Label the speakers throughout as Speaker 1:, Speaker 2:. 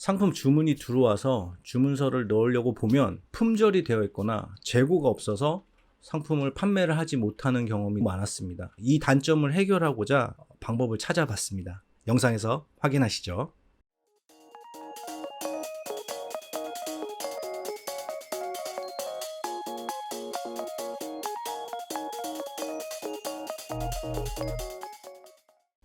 Speaker 1: 상품 주문이 들어와서 주문서를 넣으려고 보면 품절이 되어 있거나 재고가 없어서 상품을 판매를 하지 못하는 경험이 많았습니다. 이 단점을 해결하고자 방법을 찾아봤습니다. 영상에서 확인하시죠.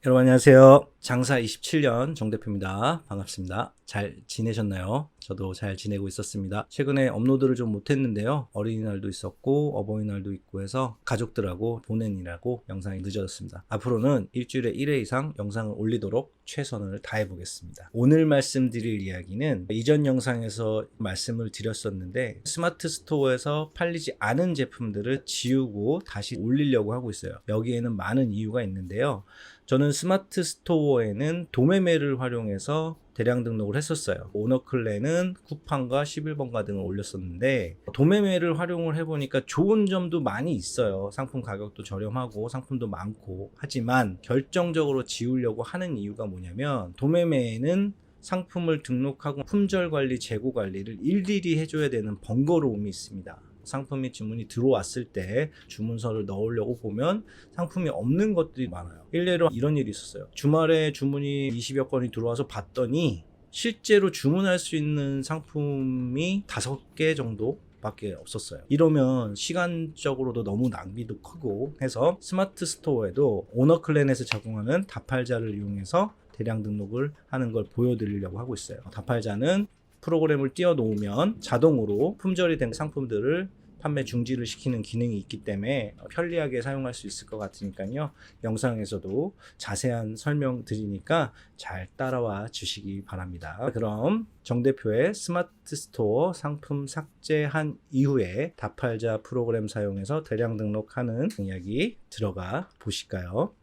Speaker 1: 여러분 안녕하세요. 장사 27년 정 대표입니다. 반갑습니다. 잘 지내셨나요? 저도 잘 지내고 있었습니다. 최근에 업로드를 좀 못했는데요. 어린이날도 있었고 어버이날도 있고 해서 가족들하고 보내느라고 영상이 늦어졌습니다. 앞으로는 일주일에 1회 이상 영상을 올리도록 최선을 다해 보겠습니다. 오늘 말씀드릴 이야기는 이전 영상에서 말씀을 드렸었는데 스마트 스토어에서 팔리지 않은 제품들을 지우고 다시 올리려고 하고 있어요. 여기에는 많은 이유가 있는데요. 저는 스마트 스토어에는 도매매를 활용해서 대량 등록을 했었어요. 오너클랜은 쿠팡과 11번가 등을 올렸었는데 도매매를 활용을 해보니까 좋은 점도 많이 있어요. 상품 가격도 저렴하고 상품도 많고 하지만 결정적으로 지우려고 하는 이유가 뭐냐면 도매매에는 상품을 등록하고 품절 관리, 재고 관리를 일일이 해줘야 되는 번거로움이 있습니다. 상품이 주문이 들어왔을 때 주문서를 넣으려고 보면 상품이 없는 것들이 많아요. 일례로 이런 일이 있었어요. 주말에 주문이 20여 건이 들어와서 봤더니 실제로 주문할 수 있는 상품이 5개 정도 밖에 없었어요. 이러면 시간적으로도 너무 낭비도 크고 해서 스마트 스토어에도 오너클랜에서 제공하는 다팔자를 이용해서 대량 등록을 하는 걸 보여드리려고 하고 있어요. 다팔자는 프로그램을 띄워 놓으면 자동으로 품절이 된 상품들을 판매 중지를 시키는 기능이 있기 때문에 편리하게 사용할 수 있을 것 같으니까요. 영상에서도 자세한 설명 드리니까 잘 따라와 주시기 바랍니다. 그럼 정 대표의 스마트 스토어 상품 삭제한 이후에 다팔자 프로그램 사용해서 대량 등록하는 이야기 들어가 보실까요?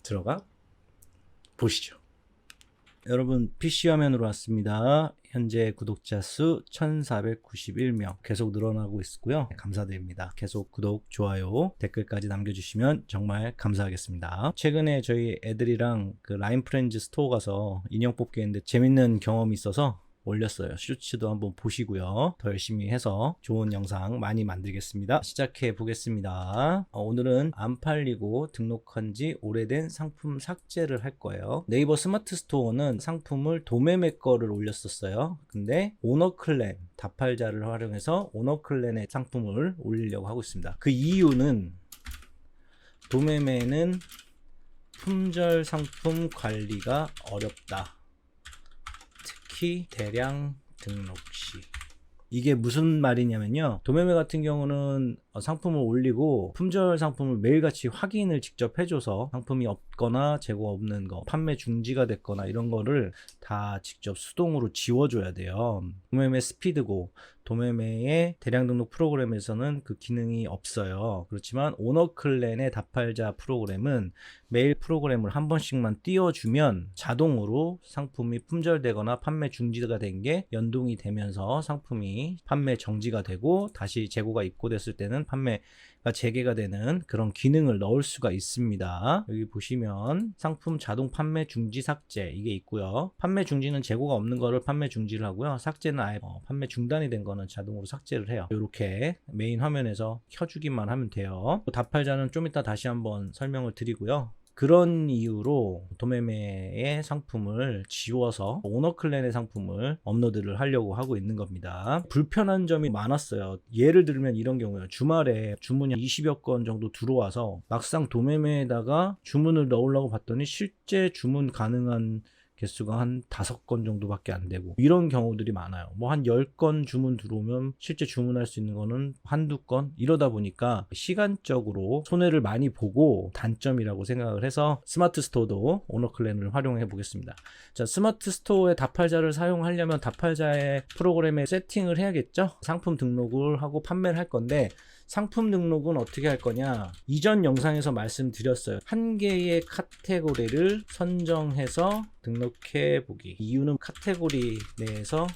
Speaker 1: 들어가 보시죠. 여러분 PC 화면으로 왔습니다. 현재 구독자 수 1491명 계속 늘어나고 있고요. 감사드립니다. 계속 구독, 좋아요, 댓글까지 남겨주시면 정말 감사하겠습니다. 최근에 저희 애들이랑 그 라인 프렌즈 스토어 가서 인형 뽑기 했는데 재밌는 경험이 있어서 올렸어요. 쇼츠도 한번 보시고요. 더 열심히 해서 좋은 영상 많이 만들겠습니다. 시작해 보겠습니다. 오늘은 안 팔리고 등록한 지 오래된 상품 삭제를 할 거예요. 네이버 스마트 스토어는 상품을 도매매 거를 올렸었어요. 근데 오너클랜 다팔자를 활용해서 오너클랜의 상품을 올리려고 하고 있습니다. 그 이유는 도매매는 품절 상품 관리가 어렵다. 특히 대량 등록 시. 이게 무슨 말이냐면요. 도매매 같은 경우는 상품을 올리고 품절 상품을 매일같이 확인을 직접 해줘서 상품이 없거나 재고 없는 거, 판매 중지가 됐거나 이런 거를 다 직접 수동으로 지워줘야 돼요. 도매매 스피드고 도매매의 대량 등록 프로그램에서는 그 기능이 없어요. 그렇지만 오너클랜의 다팔자 프로그램은 매일 프로그램을 한 번씩만 띄워주면 자동으로 상품이 품절되거나 판매 중지가 된 게 연동이 되면서 상품이 판매 정지가 되고 다시 재고가 입고됐을 때는 판매가 재개가 되는 그런 기능을 넣을 수가 있습니다. 여기 보시면 상품 자동 판매 중지 삭제 이게 있고요. 판매 중지는 재고가 없는 거를 판매 중지를 하고요. 삭제는 아예 판매 중단이 된 거는 자동으로 삭제를 해요. 이렇게 메인 화면에서 켜주기만 하면 돼요. 다팔자는 좀 이따 다시 한번 설명을 드리고요. 그런 이유로 도매매의 상품을 지워서 오너클랜의 상품을 업로드를 하려고 하고 있는 겁니다. 불편한 점이 많았어요. 예를 들면 이런 경우요. 주말에 주문이 20여 건 정도 들어와서 막상 도매매에다가 주문을 넣으려고 봤더니 실제 주문 가능한 개수가 한 5건 정도밖에 안 되고 이런 경우들이 많아요. 뭐 한 10건 주문 들어오면 실제 주문할 수 있는 거는 한두 건 이러다 보니까 시간적으로 손해를 많이 보고 단점이라고 생각을 해서 스마트 스토어도 오너클랜을 활용해 보겠습니다. 자, 스마트 스토어의 다팔자를 사용하려면 다팔자의 프로그램에 세팅을 해야겠죠. 상품 등록을 하고 판매를 할 건데 상품 등록은 어떻게 할 거냐? 이전 영상에서 말씀드렸어요. 한 개의 카테고리를 선정해서 등록해 보기. 이유는 카테고리 내에서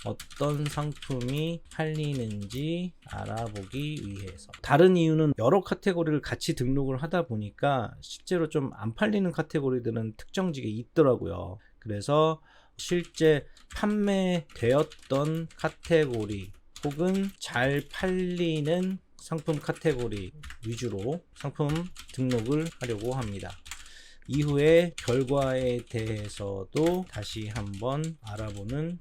Speaker 1: 어떤 상품이 팔리는지 알아보기 위해서. 다른 이유는 여러 카테고리를 같이 등록을 하다 보니까 실제로 좀 안 팔리는 카테고리들은 특정지게 있더라고요. 그래서 실제 판매되었던 카테고리 혹은 잘 팔리는 상품 카테고리 위주로 상품 등록을 하려고 합니다. 이후에 결과에 대해서도 다시 한번 알아보는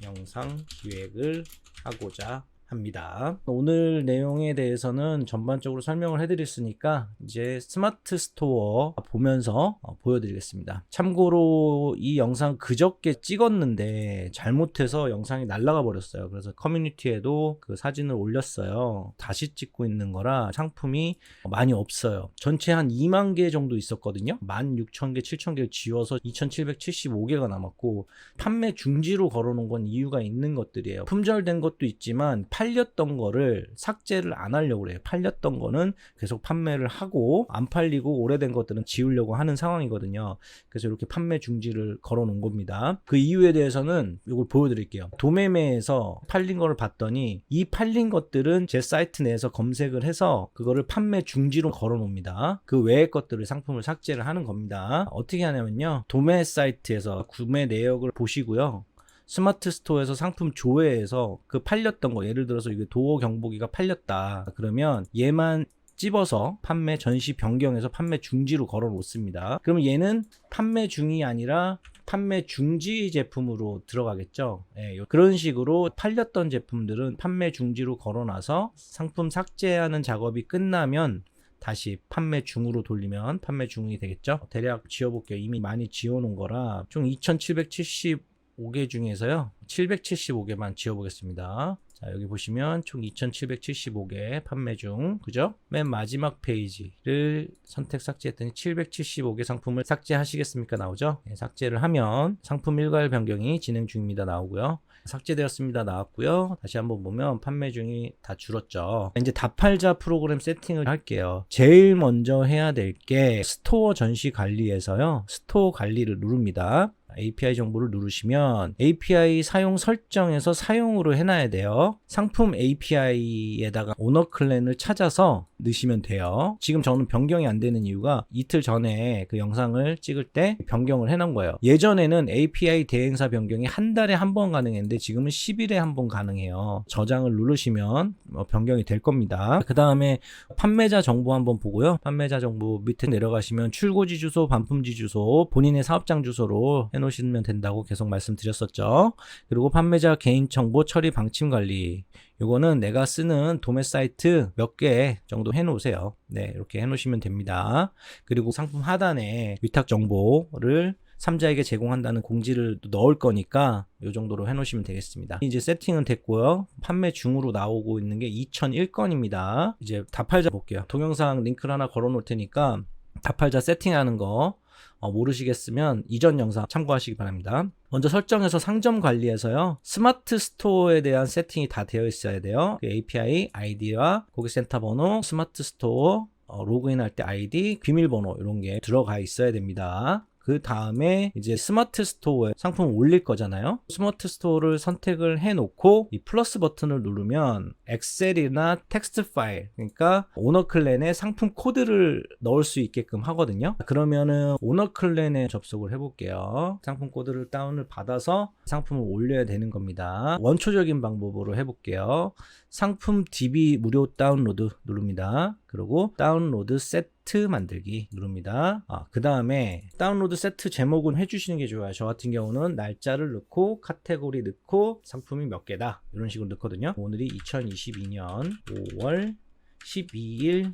Speaker 1: 영상 기획을 하고자 합니다. 오늘 내용에 대해서는 전반적으로 설명을 해드렸으니까 이제 스마트 스토어 보면서 보여드리겠습니다. 참고로 이 영상 그저께 찍었는데 잘못해서 영상이 날아가 버렸어요. 그래서 커뮤니티에도 그 사진을 올렸어요. 다시 찍고 있는 거라 상품이 많이 없어요. 전체 한 2만 개 정도 있었거든요. 16,000개, 7,000개를 지워서 2,775개가 남았고, 판매 중지로 걸어놓은 건 이유가 있는 것들이에요. 품절된 것도 있지만 팔렸던 거를 삭제를 안 하려고 그래요. 팔렸던 거는 계속 판매를 하고, 안 팔리고 오래된 것들은 지우려고 하는 상황이거든요. 그래서 이렇게 판매 중지를 걸어 놓은 겁니다. 그 이유에 대해서는 이걸 보여드릴게요. 도매매에서 팔린 거를 봤더니 이 팔린 것들은 제 사이트 내에서 검색을 해서 그거를 판매 중지로 걸어 놓습니다. 그 외의 것들을 상품을 삭제를 하는 겁니다. 어떻게 하냐면요, 도매 사이트에서 구매 내역을 보시고요, 스마트 스토어에서 상품 조회에서 그 팔렸던 거, 예를 들어서 이게 도어 경보기가 팔렸다 그러면 얘만 찝어서 판매 전시 변경해서 판매 중지로 걸어 놓습니다. 그러면 얘는 판매 중이 아니라 판매 중지 제품으로 들어가겠죠. 예, 그런 식으로 팔렸던 제품들은 판매 중지로 걸어놔서 상품 삭제하는 작업이 끝나면 다시 판매 중으로 돌리면 판매 중이 되겠죠. 대략 지워볼게요. 이미 많이 지워놓은 거라 총 2775개 중에서요 775개만 지워보겠습니다. 자, 여기 보시면 총 2775개 판매 중, 그죠? 맨 마지막 페이지를 선택 삭제했더니 775개 상품을 삭제하시겠습니까 나오죠? 네, 삭제를 하면 상품 일괄 변경이 진행 중입니다 나오고요. 삭제되었습니다 나왔고요. 다시 한번 보면 판매 중이 다 줄었죠. 이제 다팔자 프로그램 세팅을 할게요. 제일 먼저 해야 될 게 스토어 전시 관리에서요, 스토어 관리를 누릅니다. API 정보를 누르시면 API 사용 설정에서 사용으로 해놔야 돼요. 상품 API에다가 오너 클랜을 찾아서 넣으시면 돼요. 지금 저는 변경이 안 되는 이유가 이틀 전에 그 영상을 찍을 때 변경을 해놓은 거예요. 예전에는 API 대행사 변경이 한 달에 한 번 가능했는데 지금은 10일에 한 번 가능해요. 저장을 누르시면 변경이 될 겁니다. 그 다음에 판매자 정보 한번 보고요. 판매자 정보 밑에 내려가시면 출고지 주소, 반품지 주소, 본인의 사업장 주소로 해놓으시면 된다고 계속 말씀드렸었죠. 그리고 판매자 개인정보 처리 방침 관리, 요거는 내가 쓰는 도매 사이트 몇 개 정도 해놓으세요. 네, 이렇게 해놓으시면 됩니다. 그리고 상품 하단에 위탁 정보를 3자에게 제공한다는 공지를 넣을 거니까 이 정도로 해놓으시면 되겠습니다. 이제 세팅은 됐고요. 판매 중으로 나오고 있는 게 2001건입니다. 이제 다팔자 볼게요. 동영상 링크를 하나 걸어 놓을 테니까 다팔자 세팅하는 거 모르시겠으면 이전 영상 참고하시기 바랍니다. 먼저 설정에서 상점 관리에서요, 스마트 스토어에 대한 세팅이 다 되어 있어야 돼요. 그 API 아이디와 고객센터 번호, 스마트 스토어 로그인할 때 아이디, 비밀번호 이런 게 들어가 있어야 됩니다. 그 다음에 이제 스마트 스토어에 상품을 올릴 거잖아요. 스마트 스토어를 선택을 해 놓고 이 플러스 버튼을 누르면 엑셀이나 텍스트 파일, 그러니까 오너 클랜에 상품 코드를 넣을 수 있게끔 하거든요. 그러면은 오너 클랜에 접속을 해 볼게요. 상품 코드를 다운을 받아서 상품을 올려야 되는 겁니다. 원초적인 방법으로 해 볼게요. 상품 DB 무료 다운로드 누릅니다. 그리고 다운로드 세트 만들기 누릅니다. 그 다음에 다운로드 세트 제목은 해주시는 게 좋아요. 저 같은 경우는 날짜를 넣고 카테고리 넣고 상품이 몇 개다 이런 식으로 넣거든요. 오늘이 2022년 5월 12일,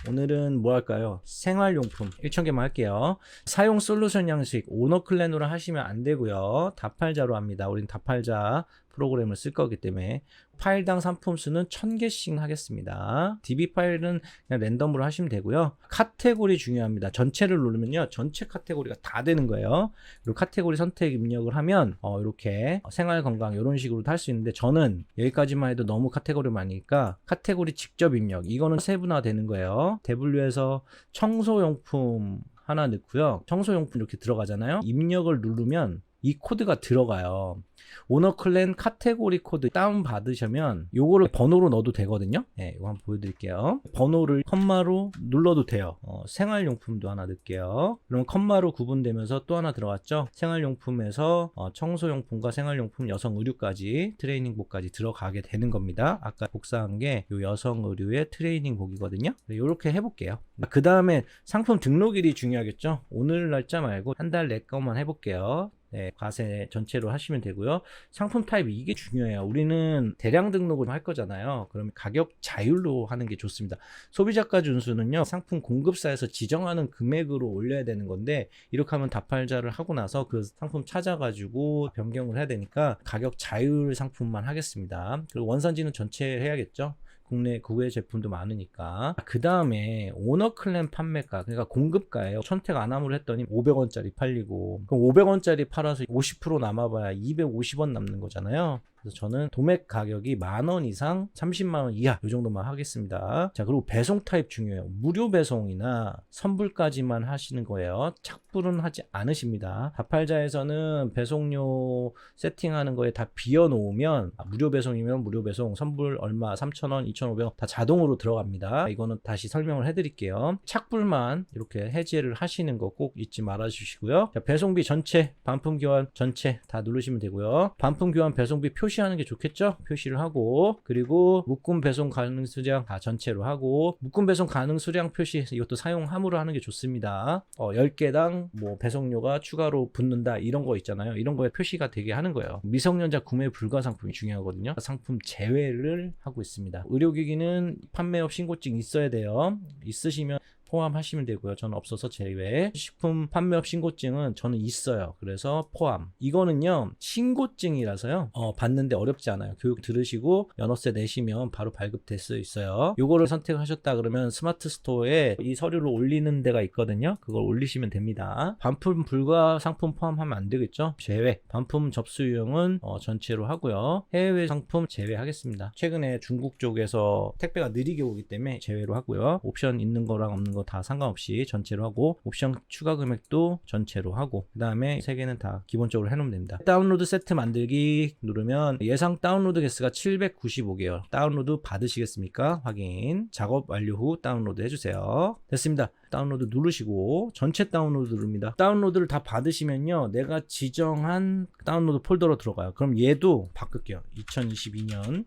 Speaker 1: 오늘은 뭐 할까요? 생활용품 1,000개만 할게요. 사용 솔루션 양식 오너 클랜으로 하시면 안 되고요. 다팔자로 합니다. 우린 다팔자 프로그램을 쓸 거기 때문에 파일당 상품 수는 1000개씩 하겠습니다. DB 파일은 그냥 랜덤으로 하시면 되고요. 카테고리 중요합니다. 전체를 누르면요, 전체 카테고리가 다 되는 거예요. 그리고 카테고리 선택 입력을 하면 이렇게 생활건강 이런 식으로 할 수 있는데, 저는 여기까지만 해도 너무 카테고리 많으니까 카테고리 직접 입력, 이거는 세분화 되는 거예요. 대분류해서 청소용품 하나 넣고요. 청소용품 이렇게 들어가잖아요. 입력을 누르면 이 코드가 들어가요. 오너클랜 카테고리 코드 다운 받으시면 요거를 번호로 넣어도 되거든요. 네, 이거 한번 보여드릴게요. 번호를 컴마로 눌러도 돼요. 생활용품도 하나 넣을게요. 그러면 컴마로 구분되면서 또 하나 들어갔죠. 생활용품에서 청소용품과 생활용품, 여성 의류까지 트레이닝복까지 들어가게 되는 겁니다. 아까 복사한 게 요 여성 의류의 트레이닝복이거든요. 이렇게 해볼게요. 그 다음에 상품 등록일이 중요하겠죠. 오늘 날짜 말고 한 달 내 것만 해볼게요. 네, 과세 전체로 하시면 되고요. 상품 타입 이게 중요해요. 우리는 대량 등록을 할 거잖아요. 그러면 가격 자율로 하는 게 좋습니다. 소비자가 준수는요, 상품 공급사에서 지정하는 금액으로 올려야 되는 건데 이렇게 하면 다팔자를 하고 나서 그 상품 찾아가지고 변경을 해야 되니까 가격 자율 상품만 하겠습니다. 그리고 원산지는 전체 해야겠죠. 국내 국외 제품도 많으니까. 그 다음에 오너클랜 판매가, 그러니까 공급가예요. 선택 안 함으로 했더니 500원짜리 팔리고, 그럼 500원짜리 팔아서 50% 남아봐야 250원 남는 거잖아요. 그래서 저는 도매 가격이 10,000원 이상 30만원 이하 이 정도만 하겠습니다. 자, 그리고 배송 타입 중요해요. 무료 배송이나 선불까지만 하시는 거예요. 착불은 하지 않으십니다. 다팔자에서는 배송료 세팅하는 거에 다 비워 놓으면 무료 배송이면 무료 배송, 선불 얼마 3,000원 2,500원 다 자동으로 들어갑니다. 이거는 다시 설명을 해드릴게요. 착불만 이렇게 해제를 하시는 거 꼭 잊지 말아 주시고요. 자, 배송비 전체, 반품 교환 전체 다 누르시면 되고요. 반품 교환 배송비 표시하는 게 좋겠죠? 표시를 하고, 그리고 묶음 배송 가능 수량 다 전체로 하고, 묶음 배송 가능 수량 표시 이것도 사용 함으로 하는 게 좋습니다. 10개당 뭐 배송료가 추가로 붙는다 이런 거 있잖아요. 이런 거에 표시가 되게 하는 거예요. 미성년자 구매 불가 상품이 중요하거든요. 상품 제외를 하고 있습니다. 의료기기는 판매업 신고증 있어야 돼요. 있으시면 포함하시면 되고요. 저는 없어서 제외. 식품 판매업 신고증은 저는 있어요. 그래서 포함. 이거는요, 신고증이라서요, 받는데 어렵지 않아요. 교육 들으시고 연어세 내시면 바로 발급될 수 있어요. 요거를 선택하셨다 그러면 스마트 스토어에 이 서류를 올리는 데가 있거든요. 그걸 올리시면 됩니다. 반품 불가 상품 포함하면 안 되겠죠? 제외. 반품 접수 유형은 전체로 하고요. 해외 상품 제외하겠습니다. 최근에 중국 쪽에서 택배가 느리게 오기 때문에 제외로 하고요. 옵션 있는 거랑 없는 거 다 상관없이 전체로 하고, 옵션 추가 금액도 전체로 하고, 그 다음에 3개는 다 기본적으로 해놓으면 됩니다. 다운로드 세트 만들기 누르면 예상 다운로드 개수가 795개요. 다운로드 받으시겠습니까? 확인. 작업 완료 후 다운로드 해주세요. 됐습니다. 다운로드 누르시고 전체 다운로드 누릅니다. 다운로드를 다 받으시면요, 내가 지정한 다운로드 폴더로 들어가요. 그럼 얘도 바꿀게요. 2022년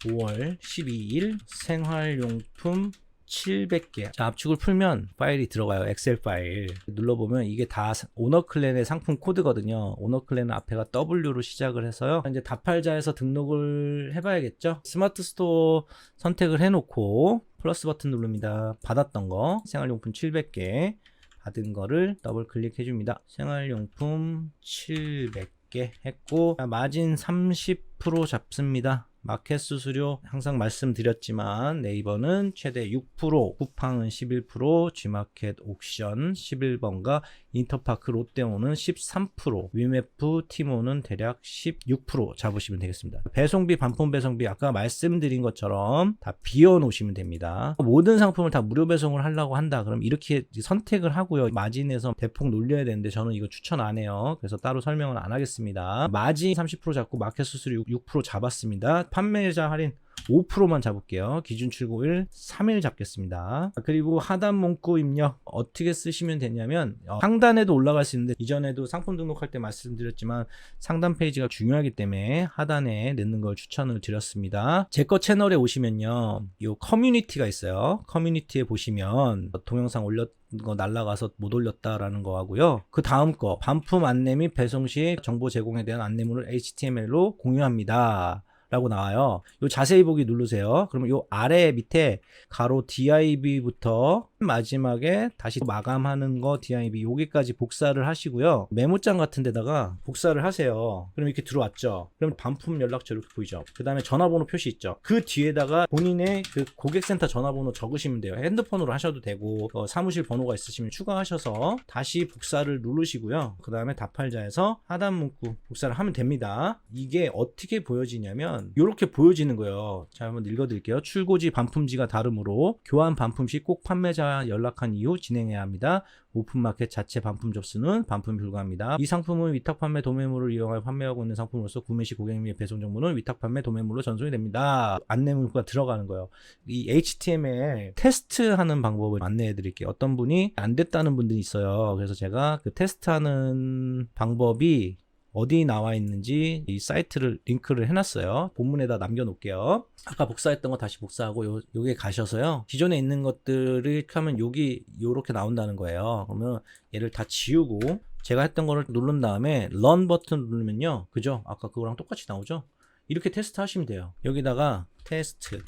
Speaker 1: 5월 12일 생활용품 700개. 자, 압축을 풀면 파일이 들어가요. 엑셀 파일. 눌러보면 이게 다 오너클랜의 상품 코드거든요. 오너클랜은 앞에가 W로 시작을 해서요. 이제 다팔자에서 등록을 해봐야겠죠. 스마트 스토어 선택을 해놓고 플러스 버튼 누릅니다. 받았던 거 생활용품 700개 받은 거를 더블 클릭해 줍니다. 생활용품 700개 했고, 마진 30% 잡습니다. 마켓 수수료 항상 말씀드렸지만 네이버는 최대 6%, 쿠팡은 11%, G마켓 옥션 11번가 인터파크 롯데온은 13%, 위메프 티모는 대략 16% 잡으시면 되겠습니다. 배송비, 반품 배송비 아까 말씀드린 것처럼 다 비워 놓으시면 됩니다. 모든 상품을 다 무료 배송을 하려고 한다 그럼 이렇게 선택을 하고요. 마진에서 대폭 놀려야 되는데 저는 이거 추천 안 해요. 그래서 따로 설명을 안 하겠습니다. 마진 30% 잡고 마켓 수수료 6% 잡았습니다. 판매자 할인 5%만 잡을게요. 기준 출고일 3일 잡겠습니다. 그리고 하단 문구 입력 어떻게 쓰시면 되냐면 상단에도 올라갈 수 있는데 이전에도 상품 등록할 때 말씀드렸지만 상단 페이지가 중요하기 때문에 하단에 넣는 걸 추천을 드렸습니다. 제 거 채널에 오시면요, 이 커뮤니티가 있어요. 커뮤니티에 보시면 동영상 올렸 거 날라가서 못 올렸다라는 거 하고요. 그 다음 거 반품 안내 및 배송 시 정보 제공에 대한 안내문을 HTML로 공유합니다 라고 나와요. 요 자세히 보기 누르세요. 그러면 요 아래 밑에 가로 DIB부터 마지막에 다시 마감하는 거 DIB 여기까지 복사를 하시고요. 메모장 같은 데다가 복사를 하세요. 그럼 이렇게 들어왔죠. 그럼 반품 연락처 이렇게 보이죠. 그 다음에 전화번호 표시 있죠. 그 뒤에다가 본인의 그 고객센터 전화번호 적으시면 돼요. 핸드폰으로 하셔도 되고 사무실 번호가 있으시면 추가하셔서 다시 복사를 누르시고요. 그 다음에 다팔자에서 하단 문구 복사를 하면 됩니다. 이게 어떻게 보여지냐면 누르면 이렇게 보여지는 거예요. 자, 한번 읽어드릴게요. 출고지 반품지가 다르므로 교환 반품 시 꼭 판매자 연락한 이후 진행해야 합니다. 오픈마켓 자체 반품 접수는 반품이 불가합니다. 이 상품은 위탁 판매 도매물을 이용하여 판매하고 있는 상품으로서 구매 시 고객님의 배송 정보는 위탁 판매 도매물로 전송이 됩니다. 안내문구가 들어가는 거예요. 이 HTML 테스트하는 방법을 안내해 드릴게요. 어떤 분이 안 됐다는 분들이 있어요. 그래서 제가 그 테스트하는 방법이 어디 나와 있는지 이 사이트를 링크를 해놨어요. 본문에다 남겨놓을게요. 아까 복사했던 거 다시 복사하고 요게 가셔서요. 기존에 있는 것들을 하면 여기 요렇게 나온다는 거예요. 그러면 얘를 다 지우고 제가 했던 거를 누른 다음에 Run 버튼 누르면요. 그죠? 아까 그거랑 똑같이 나오죠? 이렇게 테스트 하시면 돼요. 여기다가 테스트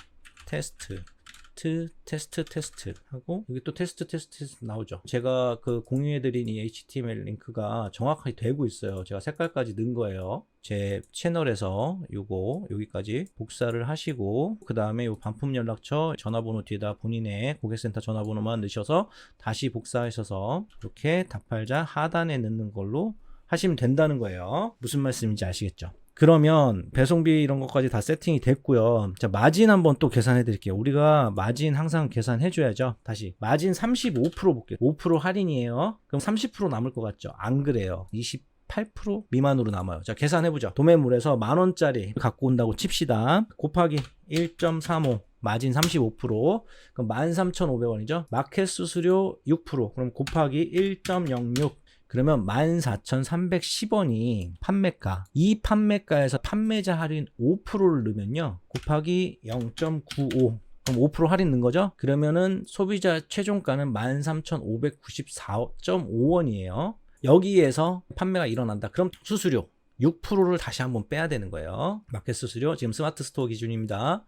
Speaker 1: 하고 여기 또 테스트 나오죠. 제가 그 공유해드린 이 HTML 링크가 정확하게 되고 있어요. 제가 색깔까지 넣은 거예요. 제 채널에서 요거 여기까지 복사를 하시고 그 다음에 요 반품 연락처 전화번호 뒤에다 본인의 고객센터 전화번호만 넣으셔서 다시 복사하셔서 이렇게 다팔자 하단에 넣는 걸로 하시면 된다는 거예요. 무슨 말씀인지 아시겠죠? 그러면 배송비 이런 것까지 다 세팅이 됐고요. 자, 마진 한번 또 계산해 드릴게요. 우리가 마진 항상 계산해 줘야죠. 다시 마진 35% 볼게요. 5% 할인이에요. 그럼 30% 남을 것 같죠? 안 그래요. 28% 미만으로 남아요. 자, 계산해보죠. 도매물에서 10,000원짜리 갖고 온다고 칩시다. 곱하기 1.35 마진 35% 그럼 13,500원이죠. 마켓 수수료 6% 그럼 곱하기 1.06 그러면 14,310원이 판매가. 이 판매가에서 판매자 할인 5%를 넣으면요. 곱하기 0.95. 그럼 5% 할인 넣은 거죠? 그러면은 소비자 최종가는 13,594.5원이에요. 여기에서 판매가 일어난다. 그럼 수수료 6%를 다시 한번 빼야 되는 거예요. 마켓 수수료 지금 스마트 스토어 기준입니다.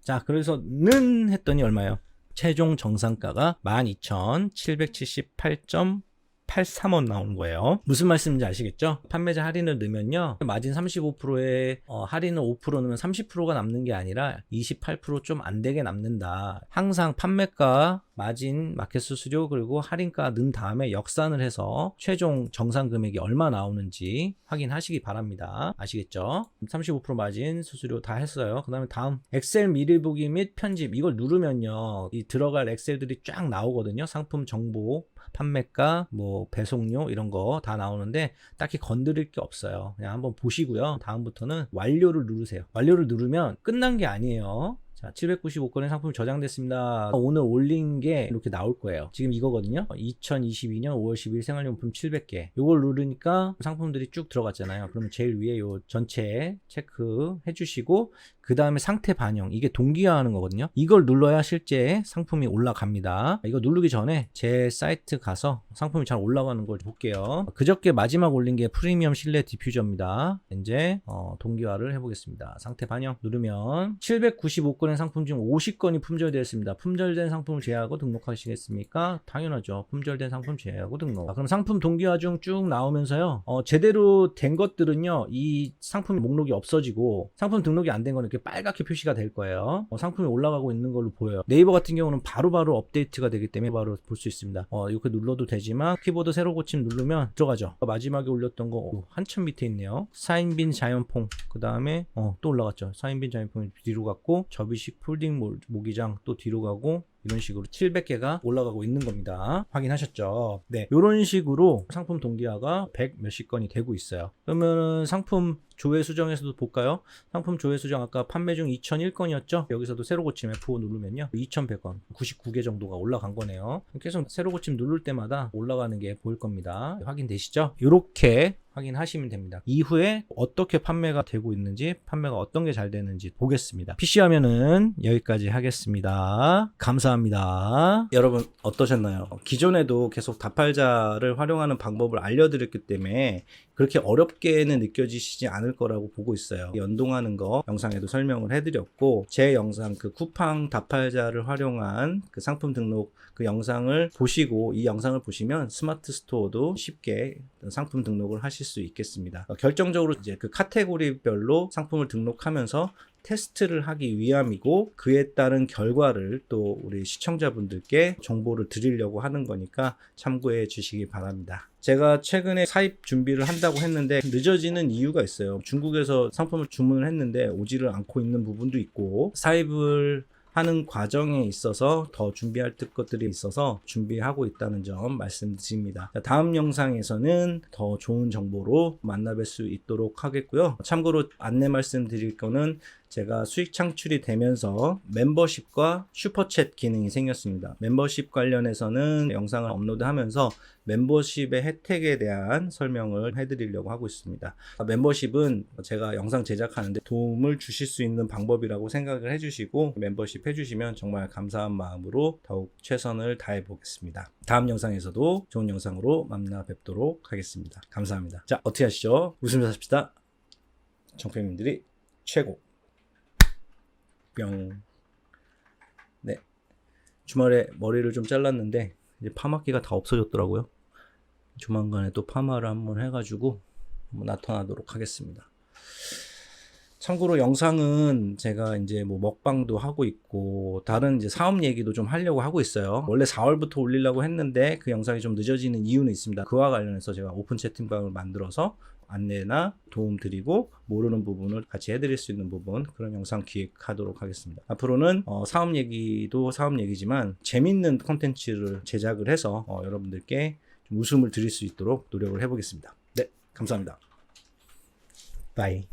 Speaker 1: 자, 그래서 는 했더니 얼마예요? 최종 정상가가 12,778.83원 나오는 거예요. 무슨 말씀인지 아시겠죠? 판매자 할인을 넣으면요. 마진 35%에 할인을 5% 넣으면 30%가 남는 게 아니라 28% 좀 안 되게 남는다. 항상 판매가, 마진, 마켓 수수료 그리고 할인가 넣은 다음에 역산을 해서 최종 정상 금액이 얼마 나오는지 확인하시기 바랍니다. 아시겠죠? 35% 마진, 수수료 다 했어요. 그 다음에 다음 엑셀 미리 보기 및 편집 이걸 누르면요. 이 들어갈 엑셀들이 쫙 나오거든요. 상품 정보, 판매가, 뭐 배송료 이런 거 다 나오는데 딱히 건드릴 게 없어요. 그냥 한번 보시고요. 다음부터는 완료를 누르세요. 완료를 누르면 끝난 게 아니에요. 자, 795건의 상품이 저장됐습니다. 오늘 올린 게 이렇게 나올 거예요. 지금 이거거든요. 2022년 5월 10일 생활용품 700개. 이걸 누르니까 상품들이 쭉 들어갔잖아요. 그러면 제일 위에 요 전체 체크 해주시고 그 다음에 상태 반영. 이게 동기화하는 거거든요. 이걸 눌러야 실제 상품이 올라갑니다. 이거 누르기 전에 제 사이트 가서 상품이 잘 올라가는 걸 볼게요. 그저께 마지막 올린 게 프리미엄 실내 디퓨저입니다. 이제 동기화를 해보겠습니다. 상태 반영 누르면 795건의 상품 중 50건이 품절되었습니다. 품절된 상품을 제외하고 등록하시겠습니까? 당연하죠. 품절된 상품 제외하고 등록. 그럼 상품 동기화 중 쭉 나오면서요. 제대로 된 것들은요. 이 상품 목록이 없어지고 상품 등록이 안 된 거는 이렇게 빨갛게 표시가 될 거예요. 상품이 올라가고 있는 걸로 보여요. 네이버 같은 경우는 바로바로 업데이트가 되기 때문에 바로 볼 수 있습니다. 이렇게 눌러도 되지만 키보드 새로 고침 누르면 들어가죠. 마지막에 올렸던 거 한참 밑에 있네요. 사인빈 자연퐁 그 다음에 또 올라갔죠. 사인빈 자연퐁이 뒤로 갔고 접이식 폴딩 모기장 또 뒤로 가고 이런 식으로 700개가 올라가고 있는 겁니다. 확인하셨죠? 네, 이런 식으로 상품 동기화가 100 몇십 건이 되고 있어요. 그러면은 상품 조회 수정에서도 볼까요? 상품 조회 수정 아까 판매 중 2001건이었죠? 여기서도 새로 고침 F5 누르면요. 2100건, 99개 정도가 올라간 거네요. 계속 새로 고침 누를 때마다 올라가는 게 보일 겁니다. 확인되시죠? 이렇게 확인하시면 됩니다. 이후에 어떻게 판매가 되고 있는지, 판매가 어떤 게 잘 되는지 보겠습니다. PC 화면은 여기까지 하겠습니다. 감사합니다. 여러분 어떠셨나요? 기존에도 계속 다팔자를 활용하는 방법을 알려드렸기 때문에 그렇게 어렵게는 느껴지시지 않을 거라고 보고 있어요. 연동하는 거 영상에도 설명을 해드렸고 제 영상 그 쿠팡 다팔자를 활용한 그 상품 등록 그 영상을 보시고 이 영상을 보시면 스마트 스토어도 쉽게 상품 등록을 하실 수 있겠습니다. 결정적으로 이제 그 카테고리별로 상품을 등록하면서 테스트를 하기 위함이고 그에 따른 결과를 또 우리 시청자분들께 정보를 드리려고 하는 거니까 참고해 주시기 바랍니다. 제가 최근에 사입 준비를 한다고 했는데 늦어지는 이유가 있어요. 중국에서 상품을 주문을 했는데 오지를 않고 있는 부분도 있고, 사입을 하는 과정에 있어서 더 준비할 것들이 있어서 준비하고 있다는 점 말씀드립니다. 다음 영상에서는 더 좋은 정보로 만나뵐 수 있도록 하겠고요. 참고로 안내 말씀드릴 거는, 제가 수익 창출이 되면서 멤버십과 슈퍼챗 기능이 생겼습니다. 멤버십 관련해서는 영상을 업로드하면서 멤버십의 혜택에 대한 설명을 해드리려고 하고 있습니다. 멤버십은 제가 영상 제작하는데 도움을 주실 수 있는 방법이라고 생각을 해주시고 멤버십 해주시면 정말 감사한 마음으로 더욱 최선을 다해 보겠습니다. 다음 영상에서도 좋은 영상으로 만나 뵙도록 하겠습니다. 감사합니다. 자, 어떻게 하시죠? 웃으면서 삽시다. 정평민들이 최고. 뿅. 네. 주말에 머리를 좀 잘랐는데 이제 파마기가 다 없어졌더라고요. 조만간에 또 파마를 한번 해가지고 한번 나타나도록 하겠습니다. 참고로 영상은 제가 이제 뭐 먹방도 하고 있고 다른 이제 사업 얘기도 좀 하려고 하고 있어요. 원래 4월부터 올리려고 했는데 그 영상이 좀 늦어지는 이유는 있습니다. 그와 관련해서 제가 오픈 채팅방을 만들어서 안내나 도움 드리고 모르는 부분을 같이 해드릴 수 있는 부분, 그런 영상 기획하도록 하겠습니다. 앞으로는 사업 얘기도 사업 얘기지만 재밌는 콘텐츠를 제작을 해서 여러분들께 좀 웃음을 드릴 수 있도록 노력을 해보겠습니다. 네, 감사합니다. 바이.